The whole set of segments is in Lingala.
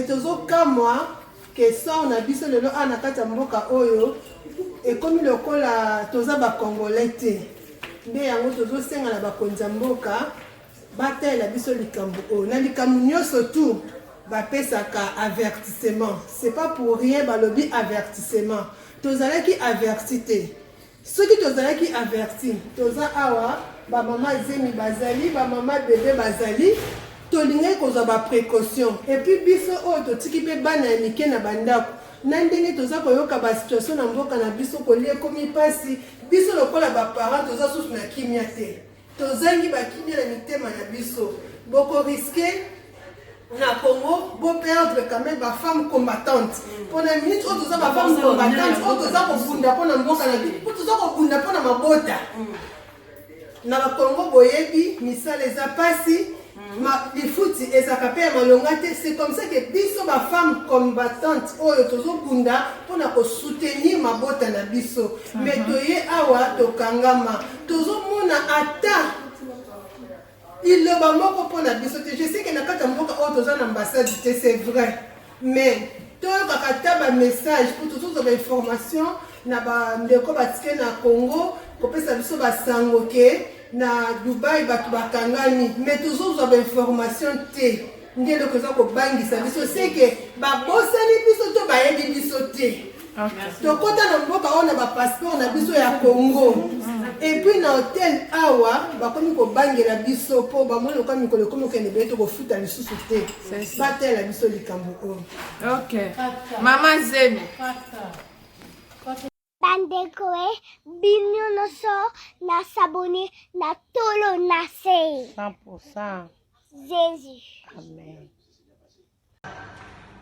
Tozo kamwa que ça on a biso lelo ana kata mboka oyo et comme le kola toza ba congolais te nde yango tozo senga na bakonza mboka batela biso likambo o na likambo nyonso tout ba pesaka avertissement. C'est pas pour rien ba lobby avertissement. Tozala ki avertité. Ceux qui tozala ki averti toza awa ba mama zemi bazali ba mama bébé bazali tolinga kozwa ba précaution et puis biso oyo totiki pe bana ya mike na bandako na ndenge toza koyoka ba situation na mboka na biso kolie komi pasi biso lokola ba parents toza susu na kimia te tozangi ba kimia na mitema na biso boko risquer na Congo bo perdre quand même ba femme combattante pour la minute oyo toza ba femme combattante oyo toza kofunda pona mboka na biso toza kofunda pona mabota na ba Congo boyebi misala eza pasi les fouti et ça capé malongate c'est comme ça que biso ba femme combattante oyo tozo bunda pona ko soutenir mabota na biso mais toye awa to kangama tozo mona ata il le ba moko pona biso je sais que na kata mboka oyo toza na ambassade c'est vrai mais toyo kakata ba message pour tozo ba information na ba ndeko batike na Congo ko pesa biso ba sango ke na Dubai batu bakangani mais toujours za information te ngelo koza ko bangisa biso c'est que ba bosani biso to ba yebi biso te to kota na mboka ona ba passeport na biso ya Congo et puis na hôtel awa ba komi ko bangela biso po ba mona ko mikolo komi ko ne beto ko futa lisusu te ba tela biso likambo o. OK mama Zemi Bandekoe, Bignonoso, na sabone, na tolo nase. 100%. Jésus. Amen.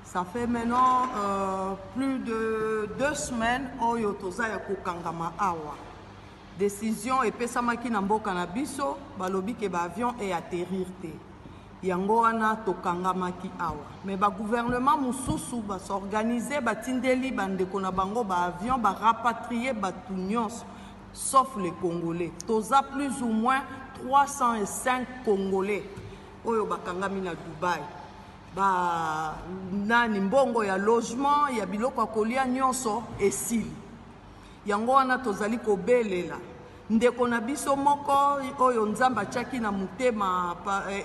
Ça fait maintenant plus de 2 semaines oyo toza ya kokangama awa. Décision epesamaki na mboka na biso balobi ke ba avion et atterrir te. Yango wana tokangamaki awa. Mais ba gouvernement mususu ba s'organiser ba tindeli bandeko na bango ba avion ba rapatrier batu nyonso sauf les Congolais. Toza plus ou moins 305 Congolais oyo bakangami na Dubai. Ba nani mbongo ya logement ya biloko ya kolia nyonso esili. Yango wana tozali kobelela ndeko na biso moko oyo nzamba chaki na mutema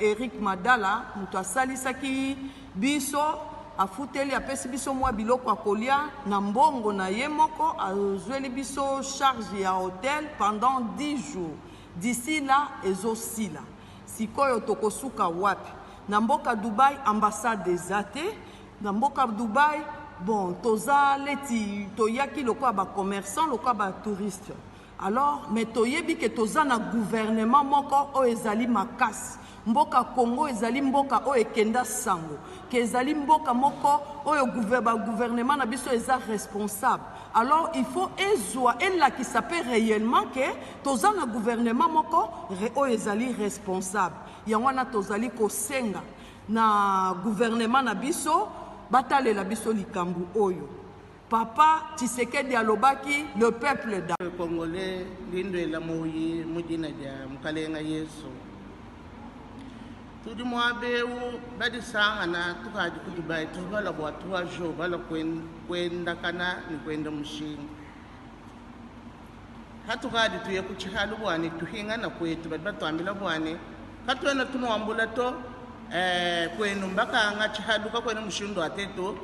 Eric Madala muto asalisaki biso afuteli apesi biso mwa biloko akolia na mbongo na ye moko azweli biso charge ya hôtel pendant 10 jours. D'ici là ezosila sikoyo tokosuka wapi na mboka Dubai ambassade des athées na mboka Dubai bon toza leti toyaki lokwa ba commerçant lokwa ba touriste. Alors, mais toyebi ke toza na gouvernement moko o ezali makasi. Mboka Congo ezali mboka o ekenda sango. Ke ezali mboka moko o gouvernement na biso eza responsable. Alors, il faut ezwa ela qui s'appelle réellement que toza na gouvernement moko o ezali responsable. Yangwana tozali ko senga na gouvernement na biso batalela biso likambu oyo. Papa Tshisekedi alobaki le peuple da Congolais lindo la moyi mujina dia mkalenga Yesu. Tudi mwabe badi sangana tukaji ku Dubai tubala bwa 3 jours bala kwenda kana ni kwenda mushinga. Hatukadi tuye ku chihalu bwani tuhinga na kwetu batwambila bwani katwena tunwambula to kwenu mbaka nga chihalu ka kwena mushindo ateto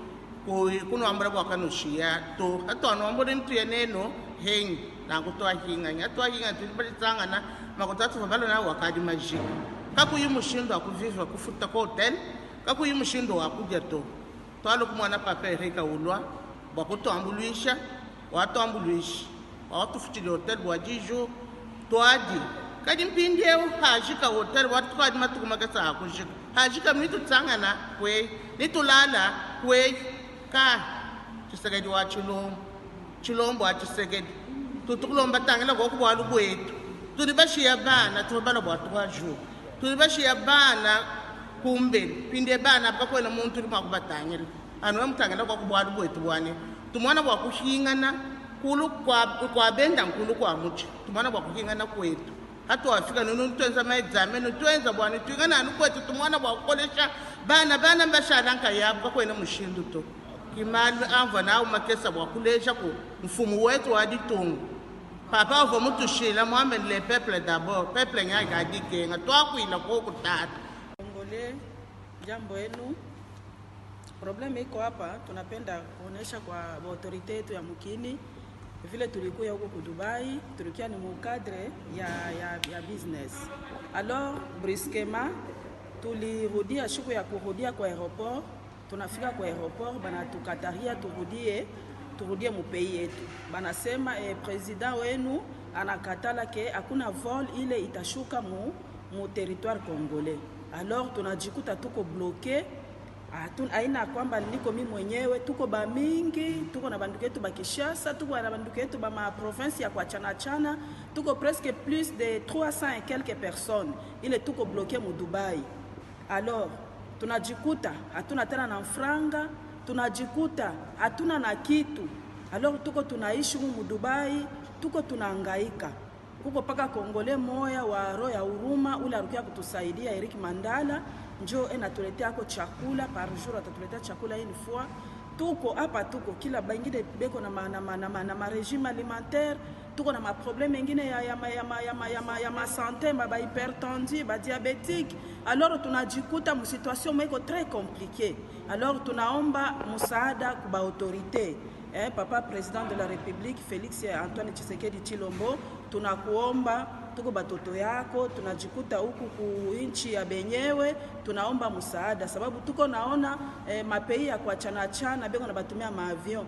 kuno ambara kwa kanushia to hato anombole ntu yeneno hengi na kutoa hinga nyatwa hinga tulibalitanga na makotatu babalo na wakadi majika kakuyi mushindo akuvizwa kufuta kwa hotel kakuyi mushindo akuja to twalo kumwana papa Erika ulwa bakuto ambuluisha watu ambuluisha watu futile hotel bwa jijo toaji kadi mpindie hajika hotel watu kwa matuku makasa akujika hajika mitu tsangana kwe nitulala kwe ka Tshisekedi wa Chilombo wa Tshisekedi tutukulomba tangela kwa kubwalu kwetu tulibashi ya bana tubala bwa 3 jours tulibashi ya bana kumbe pinde bana bakwela muntu limakubatangela anwe mtangela kwa kubwalu kwetu bwane tumwana bwa kuhingana kulu kwa benda nkulu kwa muchi tumwana bwa kuhingana kwetu hatu wafika nunu tuenza maexamen tuenza bwana tuingana anukwetu tumwana bwa kukolesha bana mbasharanka yabo kwena mushindu to kimali amva nawo makesa bwa kulesha ku mfumu wetu wa ditungu papa ova mutushila Mohamed le peuple d'abord peuple nyaga dikenga twakwila ko kutata Kongole. Jambo yenu. Probleme iko hapa, tunapenda kuonesha kwa autorite yetu ya mkini vile tulikuwa huko ku Dubai, tulikuwa ni mukadre ya business. Alors brusquement tulirudia siku ya kurudia kwa aeroport, tunafika kwa aeroport bana tukataria turudie mu pays yetu. Banasema president wenu anakatala ke hakuna vol ile itashuka mu territoire congolais. Alors tunajikuta tuko bloqué. Aina kwamba niko mimi mwenyewe tuko ba mingi, tuko na banduku yetu ba Kinshasa, tuko na banduku yetu ba ma province ya kwa chana, tuko presque plus de 300 et quelques personnes. Ile tuko bloqué mu Dubai. Alors tunajikuta hatuna tena na franga, tunajikuta hatuna na kitu. Alors tuko tunaishi mu Dubai, tuko tunahangaika. Kuko paka Kongole moya wa roho ya huruma ule arukia kutusaidia Eric Mandala njo enatuletea ko chakula par jour, atatuletea chakula une fois. Tuko hapa tuko kila bangine beko na régime alimentaire, tuko na ma problème mengine ya ma santé, ba hypertendu, ba diabétique. Alors tunajikuta mu situation meko très compliquée. Alors tunaomba msaada kwa autorité. Papa président de la République Félix Antoine Tshisekedi Tshilombo, tunakuomba tuko batoto yako, tunajikuta huku ku inchi ya benyewe, tunaomba msaada sababu tuko naona mapei ya kwa chana beko na batumia maavion.